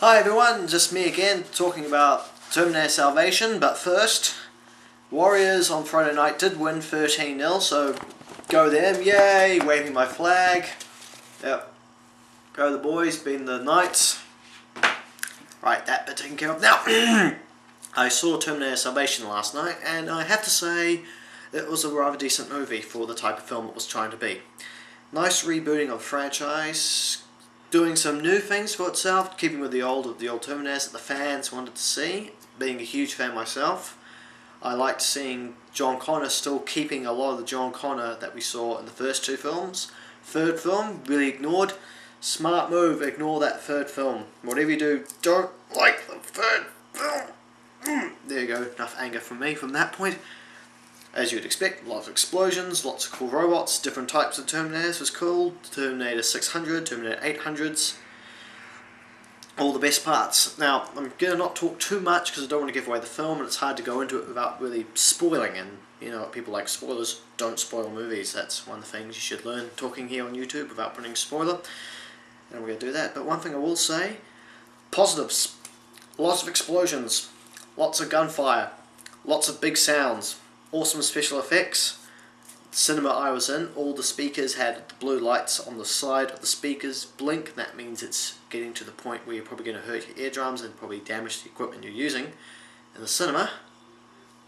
Hi everyone, just me again talking about Terminator Salvation, but first, Warriors on Friday night did win 13-0, so go them, yay, waving my flag. Yep, go the boys, beating the Knights. Right, that bit taken care of. Now, I saw Terminator Salvation last night, and I have to say it was a rather decent movie for the type of film it was trying to be. Nice rebooting of the franchise, doing some new things for itself, keeping with the old Terminators that the fans wanted to see. Being a huge fan myself, I liked seeing John Connor still keeping a lot of the John Connor that we saw in the first two films. Third film, really ignored. Smart move, ignore that third film. Whatever you do, don't like the third film. There you go, enough anger from me from that point. As you'd expect, lots of explosions, lots of cool robots, different types of Terminators was cool. Terminator 600, Terminator 800s, all the best parts. Now, I'm going to not talk too much because I don't want to give away the film, and it's hard to go into it without really spoiling, and you know, people like spoilers. Don't spoil movies. That's one of the things you should learn talking here on YouTube without putting spoiler, and we're going to do that. But one thing I will say, positives, lots of explosions, lots of gunfire, lots of big sounds, awesome special effects. The cinema I was in, all the speakers had the blue lights on the side of the speakers blink. That means it's getting to the point where you're probably going to hurt your eardrums and probably damage the equipment you're using in the cinema.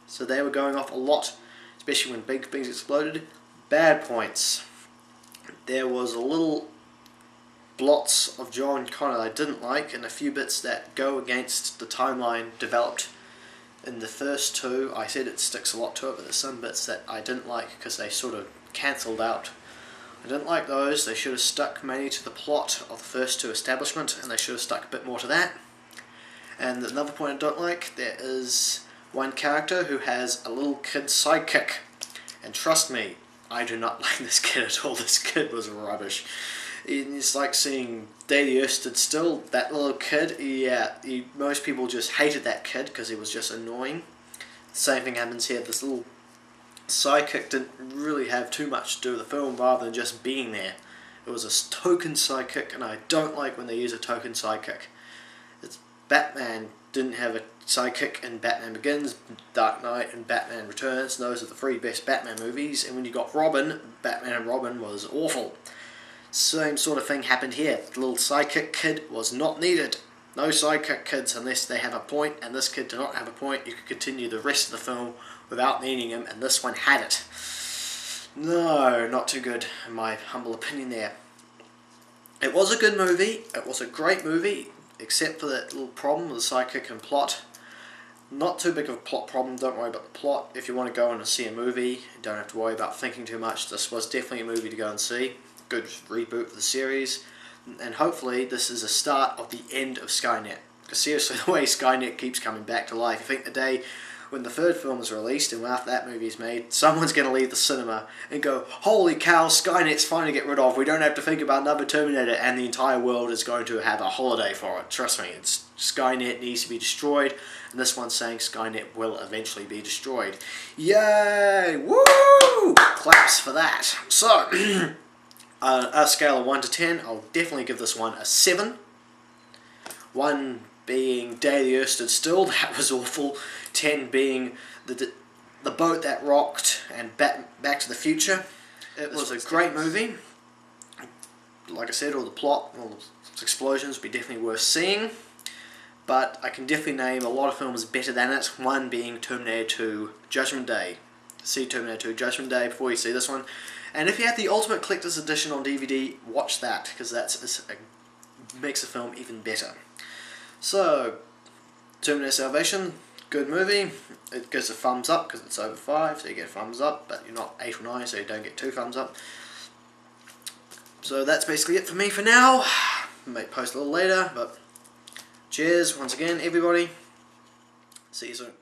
So they were going off a lot, especially when big things exploded. Bad points. There was a little blots of John Connor I didn't like, and a few bits that go against the timeline developed in the first two. I said it sticks a lot to it, but there's some bits that I didn't like because they sort of cancelled out. I didn't like those. They should have stuck mainly to the plot of the first two establishment, and they should have stuck a bit more to that. And another point I don't like, there is one character who has a little kid sidekick, and trust me, I do not like this kid at all. This kid was rubbish. It's like seeing Day the Earth Stood Still. That little kid, yeah, most people just hated that kid because he was just annoying. The same thing happens here. This little sidekick didn't really have too much to do with the film rather than just being there. It was a token sidekick, and I don't like when they use a token sidekick. It's Batman didn't have a sidekick in Batman Begins, Dark Knight, and Batman Returns. Those are the three best Batman movies, and when you got Robin, Batman and Robin was awful. Same sort of thing happened here. The little sidekick kid was not needed. No sidekick kids unless they have a point, and this kid did not have a point. You could continue the rest of the film without needing him, and this one had it. No, not too good, in my humble opinion there. It was a good movie. It was a great movie, except for that little problem with the sidekick and plot. Not too big of a plot problem, don't worry about the plot. If you want to go in and see a movie, you don't have to worry about thinking too much. This was definitely a movie to go and see. Good reboot for the series, and hopefully this is a start of the end of Skynet, because seriously, the way Skynet keeps coming back to life, I think the day when the third film is released and after that movie is made, someone's going to leave the cinema and go, holy cow, Skynet's finally get rid of, we don't have to think about another Terminator, and the entire world is going to have a holiday for it. Trust me, Skynet needs to be destroyed, and this one's saying Skynet will eventually be destroyed. Yay! Woo! Claps for that. So a scale of 1 to 10, I'll definitely give this one a 7. 1 being Day the Earth Stood Still, that was awful. 10 being the boat that rocked, and Back to the Future. It was a great movie. Like I said, all the plot, all the explosions would be definitely worth seeing. But I can definitely name a lot of films better than it. One being Terminator 2 Judgment Day. See Terminator 2 Judgment Day before you see this one. And if you have the Ultimate Collector's Edition on DVD, watch that, because that makes the film even better. So, Terminator Salvation, good movie. It gets a thumbs up because it's over 5, so you get a thumbs up, but you're not 8 or 9, so you don't get 2 thumbs up. So that's basically it for me for now. I may post a little later, but cheers once again, everybody. See you soon.